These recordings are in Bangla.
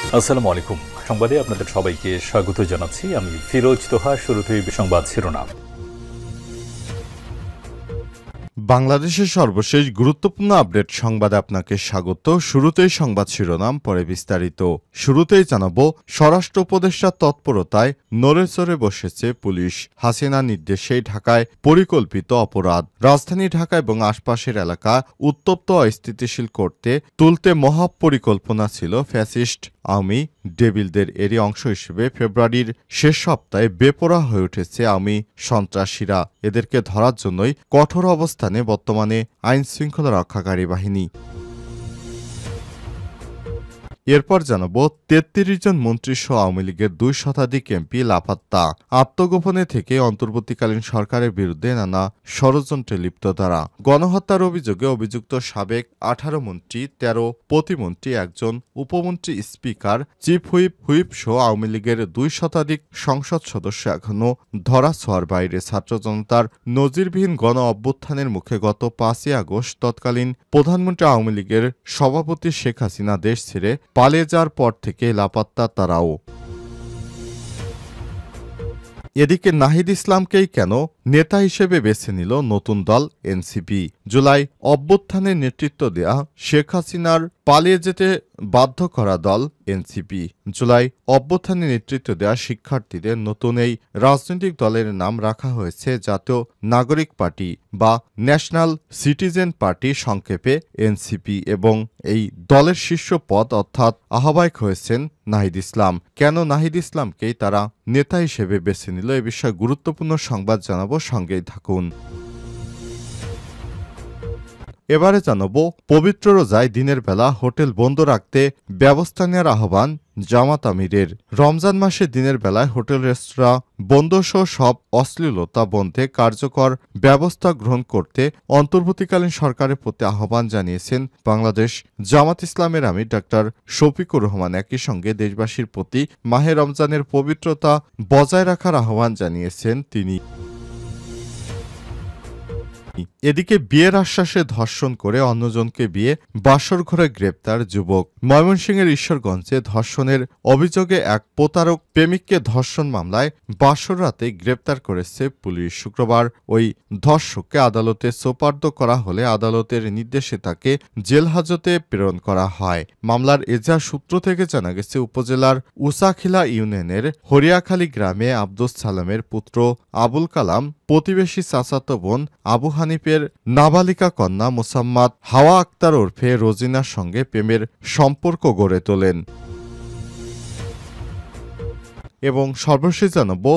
আসসালামু আলাইকুম। সংবাদে আপনাদের সবাইকে স্বাগত জানাচ্ছি। আমি ফিরোজ তোহা। শুরুতেই সংবাদ শিরোনাম। বাংলাদেশের সর্বশেষ গুরুত্বপূর্ণ আপডেট সংবাদে আপনাকে স্বাগত। শুরুতেই সংবাদ শিরোনাম, পরে বিস্তারিত। শুরুতেই জানাবো, স্বরাষ্ট্র উপদেষ্টার তৎপরতায় নড়েচড়ে বসেছে পুলিশ। হাসিনা নির্দেশেই ঢাকায় পরিকল্পিত অপরাধ। রাজধানী ঢাকা এবং আশপাশের এলাকা উত্তপ্ত অস্থিতিশীল করতে তুলতে মহাপরিকল্পনা ছিল ফ্যাসিস্ট আওয়ামী ডেভিলদের। এরই অংশ হিসেবে ফেব্রুয়ারির শেষ সপ্তাহে বেপরোয়া হয়ে উঠেছে আওয়ামী সন্ত্রাসীরা। এদেরকে ধরার জন্যই কঠোর অবস্থানে বর্তমানে আইনশৃঙ্খলা রক্ষাকারী বাহিনী। এরপর জানাবো, ৩৩ জন মন্ত্রীসহ আওয়ামী লীগের ২ শতাধিক এমপি লাপাত্তা। আত্মগোপনে থেকে অন্তর্বর্তীকালীন সরকারের বিরুদ্ধে নানা ষড়যন্ত্রে লিপ্ত তারা। গণহত্যার অভিযোগে অভিযুক্ত সাবেক ১৮ মন্ত্রী, ১৩ প্রতিমন্ত্রী, একজন উপমন্ত্রী, স্পিকার, চিফ হুইপ সহ আওয়ামী লীগের ২ শতাধিক সংসদ সদস্য এখনও ধরাছোঁয়ার বাইরে। ছাত্র জনতার নজিরবিহীন গণ অভ্যুত্থানের মুখে গত ৫ই আগস্ট তৎকালীন প্রধানমন্ত্রী আওয়ামী লীগের সভাপতি শেখ হাসিনা দেশ ছেড়ে পালিয়ে যাওয়ার পর থেকে লাপাত্তা তারাও। এদিকে নাহিদ ইসলামকেই কেন নেতা হিসেবে বেছে নিল নতুন দল এনসিপি? জুলাই অভ্যুত্থানের নেতৃত্ব দেয়া শেখ হাসিনার পালিয়ে যেতে বাধ্য করা দল এনসিপি। জুলাই অভ্যুত্থানে নেতৃত্ব দেওয়া শিক্ষার্থীদের নতুন এই রাজনৈতিক দলের নাম রাখা হয়েছে জাতীয় নাগরিক পার্টি বা ন্যাশনাল সিটিজেন পার্টি, সংক্ষেপে এনসিপি। এবং এই দলের শীর্ষ পদ অর্থাৎ আহ্বায়ক হয়েছেন নাহিদ ইসলাম। কেন নাহিদ ইসলামকেই তারা নেতা হিসেবে বেছে নিল, এ বিষয়ে গুরুত্বপূর্ণ সংবাদ জানাবো, সঙ্গেই থাকুন। এবারে জানাবো, পবিত্র রোজায় দিনের বেলা হোটেল বন্ধ রাখতে ব্যবস্থা নেওয়ার আহ্বান জামাত আমিরের। রমজান মাসে দিনের বেলায় হোটেল রেস্তোরাঁ বন্ধসহ সব অশ্লীলতা বন্ধে কার্যকর ব্যবস্থা গ্রহণ করতে অন্তর্বর্তীকালীন সরকারের প্রতি আহ্বান জানিয়েছেন বাংলাদেশ জামাত ইসলামের আমির ডাক্তার শফিকুর রহমান। একই সঙ্গে দেশবাসীর প্রতি মাহে রমজানের পবিত্রতা বজায় রাখার আহ্বান জানিয়েছেন তিনি। এদিকে বিয়ের আশ্বাসে ধর্ষণ করে অন্যজনকে বিয়ে বাসর ঘরে গ্রেপ্তার যুবক। ময়মনসিংহের ঈশ্বরগঞ্জে ধর্ষণের অভিযোগে এক প্রতারক প্রেমিককে ধর্ষণ মামলায় বাসর রাতে গ্রেপ্তার করেছে পুলিশ। শুক্রবার ওই ধর্ষককে আদালতে সোপর্দ করা হলে আদালতের নির্দেশে তাকে জেল হাজতে প্রেরণ করা হয়। মামলার এজাহার সূত্র থেকে জানা গেছে, উপজেলার উসাখিলা ইউনিয়নের হরিয়াখালী গ্রামে আব্দুস সালামের পুত্র আবুল কালাম প্রতিবেশী চাচাতো বোন আবু হানিফের নাবালিকা কন্যা মোসাম্মদ হাওয়া আক্তার ওরফে রোজিনার সঙ্গে প্রেমের সম্পর্ক গড়ে তোলেন। এবং সর্বশেষ জানাবো,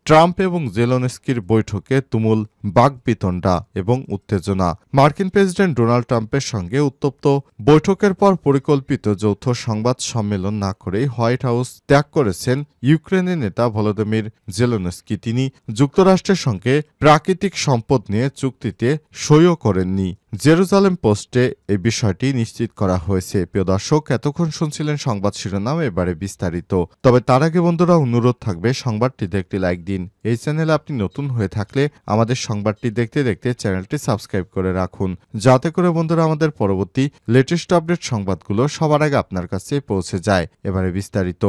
ট্রাম্প এবং জেলেনস্কির বৈঠকে তুমুল বাকবিতণ্ডা এবং উত্তেজনা। মার্কিন প্রেসিডেন্ট ডোনাল্ড ট্রাম্পের সঙ্গে উত্তপ্ত বৈঠকের পর পরিকল্পিত যৌথ সংবাদ সম্মেলন না করেই হোয়াইট হাউস ত্যাগ করেছেন ইউক্রেনের নেতা ভলোদিমির জেলেনস্কি। তিনি যুক্তরাষ্ট্রের সঙ্গে প্রাকৃতিক সম্পদ নিয়ে চুক্তিতে সইও করেননি। জেরুজালেম পোস্টে এই বিষয়টি নিশ্চিত করা হয়েছে। প্রিয় দর্শক, এতক্ষণ শুনছিলেন সংবাদ শিরোনাম, এবারে বিস্তারিত। তবে তার আগে বন্ধুরা, অনুরোধ থাকবে সংবাদটিতে একটি লাইক দিন। এই চ্যানেলে আপনি নতুন হয়ে থাকলে আমাদের সংবাদটি দেখতে দেখতে চ্যানেলটি সাবস্ক্রাইব করে রাখুন, যাতে করে বন্ধুরা আমাদের পরবর্তী লেটেস্ট আপডেট সংবাদগুলো সবার আগে আপনার কাছে পৌঁছে যায়। এবারে বিস্তারিত।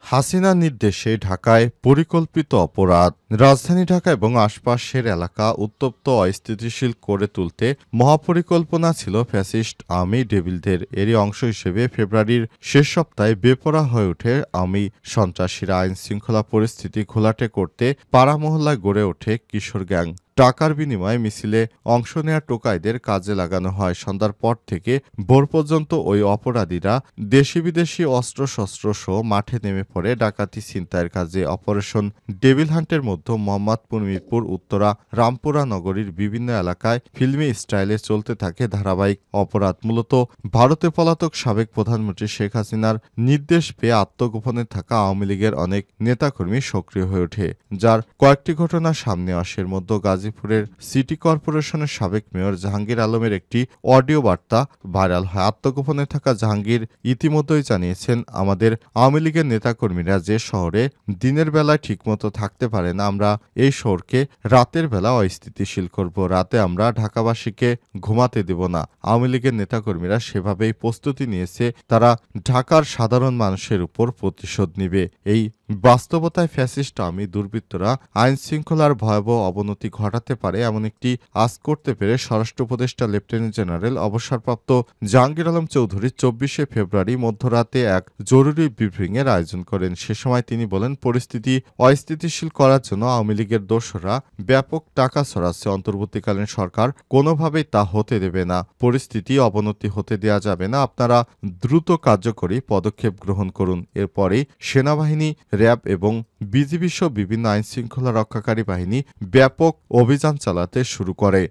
হাসিনার নির্দেশে ঢাকায় পরিকল্পিত অপরাধ। রাজধানী ঢাকা এবং আশপাশের এলাকা উত্তপ্ত অস্থিতিশীল করে তুলতে মহাপরিকল্পনা ছিল ফ্যাসিস্ট আওয়ামী ডেভিলদের। এরই অংশ হিসেবে ফেব্রুয়ারির শেষ সপ্তাহে বেপরোয়া হয়ে ওঠে আওয়ামী সন্ত্রাসীরা। আইন শৃঙ্খলা পরিস্থিতি ঘোলাটে করতে পাড়া মহল্লায় গড়ে ওঠে কিশোর গ্যাং। টাকার বিনিময়ে মিছিলে অংশ নেওয়া টোকাইদের কাজে লাগানো হয়। সন্ধ্যার পর থেকে ভোর পর্যন্ত ওই অপরাধীরা দেশি বিদেশি অস্ত্রশস্ত্র সহ মাঠে নেমে পড়ে ডাকাতি ছিনতাইয়ের কাজে। অপারেশন ডেভিল হান্টের মধ্যে মোহাম্মদপুর, মিরপুর, উত্তরা, রামপুরা নগরীর বিভিন্ন এলাকায় ফিল্মি স্টাইলে চলতে থাকে ধারাবাহিক অপরাধ। মূলত ভারতে পলাতক সাবেক প্রধানমন্ত্রী শেখ হাসিনার নির্দেশ পেয়ে আত্মগোপনে থাকা আওয়ামী লীগের অনেক নেতাকর্মী সক্রিয় হয়ে ওঠে, যার কয়েকটি ঘটনা সামনে আসে। এর মধ্যে গাজীপুর গাজীপুরের সিটি কর্পোরেশনের সাবেক মেয়র জাহাঙ্গীর আলমের একটি অডিও বার্তা ভাইরাল হয়। আত্মগোপনে থাকা জাহাঙ্গীর ইতিমধ্যেই জানিয়েছেন, আমাদের আওয়ামী লীগের নেতাকর্মীরা যে শহরে দিনের বেলায় ঠিকমতো থাকতে পারে না, আমরা এই শহরকে রাতের বেলা অস্থিতিশীল করব। রাতে আমরা ঢাকাবাসীকে ঘুমাতে দেব না। আওয়ামী লীগের নেতাকর্মীরা সেভাবেই প্রস্তুতি নিয়েছে, তারা ঢাকার সাধারণ মানুষের উপর প্রতিশোধ নেবে। এই বাস্তবতায় ফ্যাসিস্ট আওয়ামী দুর্বৃত্তরা আইন শৃঙ্খলার ভয়াবহ অবনতি ঘটাতে পারে এমন একটি আজ করতে পেরে স্বরাষ্ট্র উপদেষ্টা লেফটেন্যান্ট জেনারেল অবসরপ্রাপ্ত জাহাঙ্গীর আলম চৌধুরী ২৪শে ফেব্রুয়ারি মধ্যরাতে এক জরুরি ব্রিফিংয়ের আয়োজন করেন। সে সময় তিনি বলেন, পরিস্থিতি অস্থিতিশীল করার জন্য আওয়ামী লীগের দোসররা ব্যাপক টাকা ছড়াচ্ছে। অন্তর্বর্তীকালীন সরকার কোনোভাবেই তা হতে দেবে না। পরিস্থিতি অবনতি হতে দেওয়া যাবে না। আপনারা দ্রুত কার্যকরী পদক্ষেপ গ্রহণ করুন। এরপরেই সেনাবাহিনী, র্যাব এবং বিজিবি সহ বিভিন্ন আইন শৃঙ্খলা রক্ষাকারী বাহিনী ব্যাপক অভিযান চালাতে শুরু করে।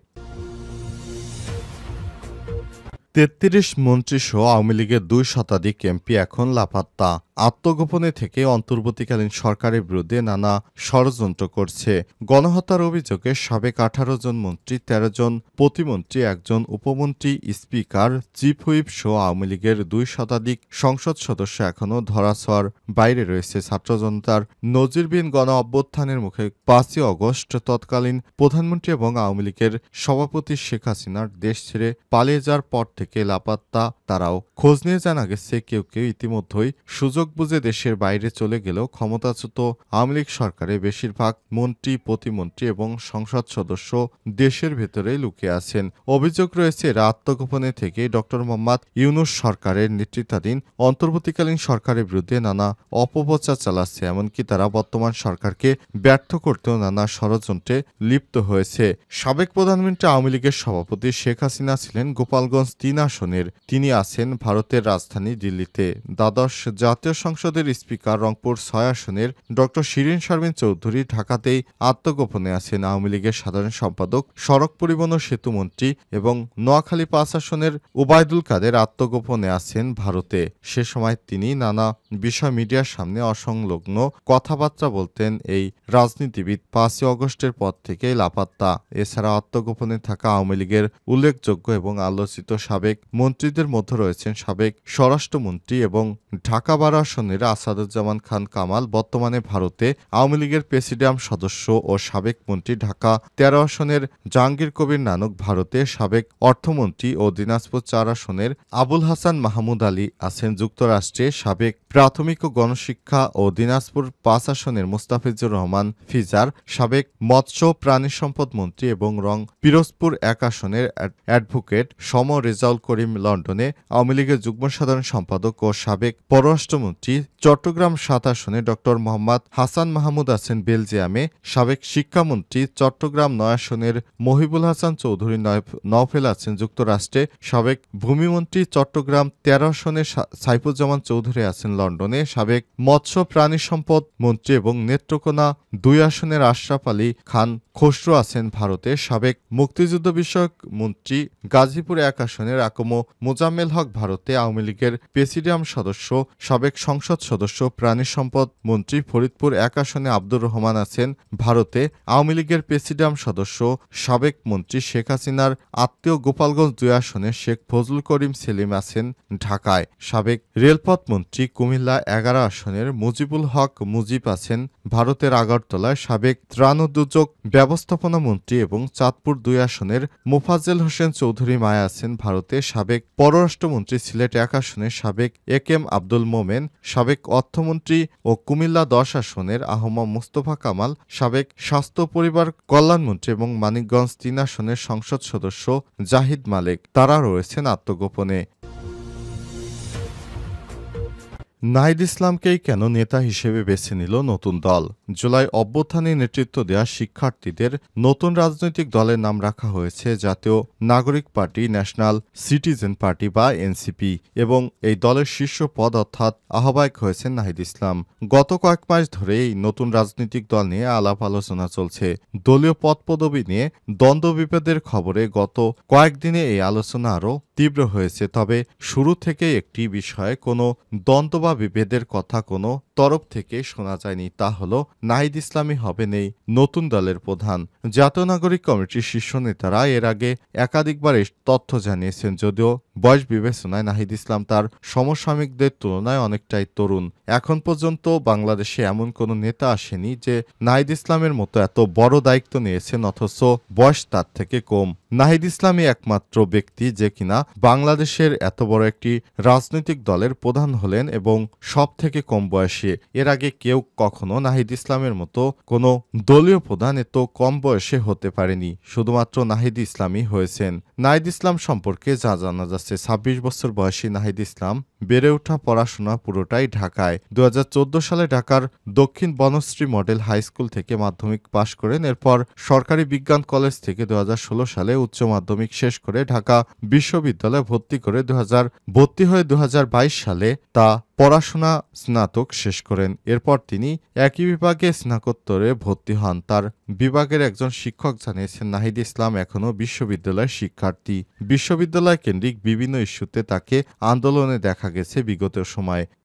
৩৩ মন্ত্রীসহ আওয়ামী লীগের ২ শতাধিক এমপি এখন লাপাত্তা। আত্মগোপনে থেকে অন্তর্বর্তীকালীন সরকারের বিরুদ্ধে নানা ষড়যন্ত্র করছে। গণহত্যার অভিযোগে সাবেক ১৮ জন মন্ত্রী, ১৩ জন প্রতিমন্ত্রী, ১ জন উপমন্ত্রী, স্পিকার, চিফ হুইপ সহ আওয়ামী লীগের ২ শতাধিক সংসদ সদস্য এখনও ধরাছোঁয়ার বাইরে রয়েছে। ছাত্র জনতার নজিরবিহীন গণ অভ্যুত্থানের মুখে ৫ই অগস্ট তৎকালীন প্রধানমন্ত্রী এবং আওয়ামী লীগের সভাপতি শেখ হাসিনার দেশ ছেড়ে পালিয়ে যাওয়ার পর থেকে লাপাত্তা তারাও। খোঁজ নিয়ে জানা গেছে, কেউ কেউ ইতিমধ্যেই সুযোগ বুঝে দেশের বাইরে চলে গেলেও ক্ষমতাচ্যুত আওয়ামী লীগ সরকারের বেশিরভাগ মন্ত্রী, প্রতিমন্ত্রী এবং সংসদ সদস্য দেশের ভেতরেই লুকিয়ে আছেন। অভিযোগ রয়েছে, এরা আত্মগোপনে থেকে ড মোহাম্মদ ইউনূস সরকারের নেতৃত্বাধীন অন্তর্বর্তীকালীন সরকারের বিরুদ্ধে নানা অপপ্রচার চালাচ্ছে। এমনকি তারা বর্তমান সরকারকে ব্যর্থ করতেও নানা ষড়যন্ত্রে লিপ্ত হয়েছে। সাবেক প্রধানমন্ত্রী আওয়ামী লীগের সভাপতি শেখ হাসিনা ছিলেন গোপালগঞ্জ ৩ আসনের। তিনি আছেন ভারতের রাজধানী দিল্লিতে। দ্বাদশ জাতীয় সংসদের স্পিকার রংপুর ৬ আসনের ড শিরীন শারমিন চৌধুরী ঢাকাতেই আত্মগোপনে আছেন। আওয়ামী লীগের সাধারণ সম্পাদক, সড়ক পরিবহন ও সেতু মন্ত্রী এবং নোয়াখালী ৫ আসনের ওবায়দুল কাদের আত্মগোপনে আছেন ভারতে। সে সময় তিনি নানা বিষয় মিডিয়ার সামনে অসংলগ্ন কথাবার্তা বলতেন। এই রাজনীতিবিদ ৫ই অগস্টের পর থেকেই লাপাত্তা। এছাড়া আত্মগোপনে থাকা আওয়ামী লীগের উল্লেখযোগ্য এবং আলোচিত সাবেক মন্ত্রীদের মধ্যে রয়েছেন সাবেক স্বরাষ্ট্রমন্ত্রী এবং ঢাকা ১২ আসনের আসাদুজ্জামান খান কামাল, বর্তমানে ভারতে আওয়ামী লীগের প্রেসিডিয়াম সদস্য ও সাবেক মন্ত্রী। ঢাকা ১৩ আসনের জাহাঙ্গীর কবির নানক, ভারতে সাবেক অর্থমন্ত্রী ও দিনাজপুর ৪ আসনের আবুল হাসান মাহমুদ আলী আছেন যুক্তরাষ্ট্রে। সাবেক প্রাথমিক ও গণশিক্ষা ও দিনাজপুর ৫ আসনের মুস্তাফিজুর রহমান ফিজার, সাবেক মৎস্য প্রাণী সম্পদ মন্ত্রী এবং পিরোজপুর ১ আসনের অ্যাডভোকেট সম রেজাউল করিম লন্ডনে আওয়ামী লীগের যুগ্ম সাধারণ সম্পাদক ও সাবেক পররাষ্ট্রমন্ত্রী। চট্টগ্রাম ৭ আসনে ড মোহাম্মদ হাসান মাহমুদ আছেন বেলজিয়ামে। সাবেক শিক্ষামন্ত্রী চট্টগ্রাম ৯ আসনের মহিবুল হাসান চৌধুরী নওফেল আছেন যুক্তরাষ্ট্রে। সাবেক ভূমিমন্ত্রী চট্টগ্রাম ১৩ আসনের সাইফুজ্জামান চৌধুরী আছেন লন্ডনে। সাবেক মৎস্য প্রাণী সম্পদ মন্ত্রী এবং নেত্রকোনা ২ আসনের আশরাফ আলী খান খসরু আছেন ভারতে। সাবেক মুক্তিযুদ্ধ বিষয়ক মন্ত্রী গাজীপুর ১ আসনের আকম মোজাম্মেল হক ভারতে আওয়ামী লীগের প্রেসিডিয়াম সদস্য। সাবেক সংসদ সদস্য প্রাণী সম্পদ মন্ত্রী ফরিদপুর ১ আসনে আব্দুর রহমান আছেন ভারতে আওয়ামী লীগের প্রেসিডিয়াম সদস্য। সাবেক মন্ত্রী শেখ হাসিনার আত্মীয় গোপালগঞ্জ ২ আসনে শেখ ফজলুল করিম সেলিম আছেন ঢাকায়। সাবেক রেলপথ মন্ত্রী কুমিল্লা ১১ আসনের মুজিবুল হক মুজিব আছেন ভারতের আগরতলায়। সাবেক ত্রাণ ও দুর্যোগ ব্যবস্থাপনা মন্ত্রী এবং চাঁদপুর ২ আসনের মোফাজ্জেল হোসেন চৌধুরী মায়া আছেন ভারতে। সাবেক পররাষ্ট্রমন্ত্রী সিলেট ১ আসনের সাবেক একেএম আব্দুল মোমেন। সাবেক অর্থমন্ত্রী ও কুমিল্লা ১০ আসনের আহমদ মুস্তফা কামাল। সাবেক স্বাস্থ্য পরিবার কল্যাণমন্ত্রী এবং মানিকগঞ্জ ৩ আসনের সংসদ সদস্য জাহিদ মালেক, তারা রয়েছেন আত্মগোপনে। নাহিদ ইসলামকেই কেন নেতা হিসেবে বেছে নিল নতুন দল? জুলাই অভ্যুত্থানে নেতৃত্ব দেওয়া শিক্ষার্থীদের নতুন রাজনৈতিক দলের নাম রাখা হয়েছে জাতীয় নাগরিক পার্টি, ন্যাশনাল সিটিজেন পার্টি বা এনসিপি, এবং এই দলের শীর্ষ পদ অর্থাৎ আহ্বায়ক হয়েছেন নাহিদ ইসলাম। গত কয়েক মাস ধরে এই নতুন রাজনৈতিক দল নিয়ে আলাপ আলোচনা চলছে। দলীয় পদ পদবি নিয়ে দ্বন্দ্ব বিভেদের খবরে গত কয়েকদিনে এই আলোচনা আরও তীব্র হয়েছে। তবে শুরু থেকে একটি বিষয়ে কোনো দ্বন্দ্ব বা বিভেদের কথা কোনো তরফ থেকে শোনা যায়নি, তা হলো নাহিদ ইসলামই হবেন এই নতুন দলের প্রধান। জাতীয় নাগরিক কমিটির শীর্ষ নেতারা এর আগে একাধিকবার এই তথ্য জানিয়েছেন, যদিও বয়স বিবেচনায় নাহিদ ইসলাম তার সমসাময়িকদের তুলনায় অনেকটাই তরুণ। এখন পর্যন্ত বাংলাদেশে এমন কোনো নেতা আসেনি যে নাহিদ ইসলামের মতো এত বড় দায়িত্ব নিয়েছেন অথচ বয়স তার থেকে কম। নাহিদ ইসলামই একমাত্র ব্যক্তি যে কিনা বাংলাদেশের এত বড় একটি রাজনৈতিক দলের প্রধান হলেন এবং সব থেকে কম বয়সে। এর আগে কেউ কখনো নাহিদ ইসলামের মতো কোনো দলীয় প্রধান এত কম বয়সে হতে পারেনি, শুধুমাত্র নাহিদ ইসলামই হয়েছেন। নাহিদ ইসলাম সম্পর্কে যা জানা যাচ্ছে, ২৬ বছর বয়সী নাহিদ ইসলাম বেড়ে ওঠা পড়াশোনা পুরোটাই ঢাকায়। ২০১৪ সালে ঢাকার দক্ষিণ বনশ্রী মডেল হাই স্কুল থেকে মাধ্যমিক পাশ করেন। এরপর সরকারি বিজ্ঞান কলেজ থেকে ২০১৬ সালে উচ্চ মাধ্যমিক শেষ করে ঢাকা বিশ্ববিদ্যালয়ে ভর্তি হয়ে ২০২২ সালে তা পড়াশোনা স্নাতক শেষ করেন। এরপর তিনি একই বিভাগে স্নাতকোত্তরে ভর্তি হন। তার বিভাগের একজন শিক্ষক জানিয়েছেন, নাহিদ ইসলাম এখনও বিশ্ববিদ্যালয়ের শিক্ষার্থী। বিশ্ববিদ্যালয় কেন্দ্রিক বিভিন্ন ইস্যুতে তাকে আন্দোলনে দেখা গেছে বিগত সময়ে।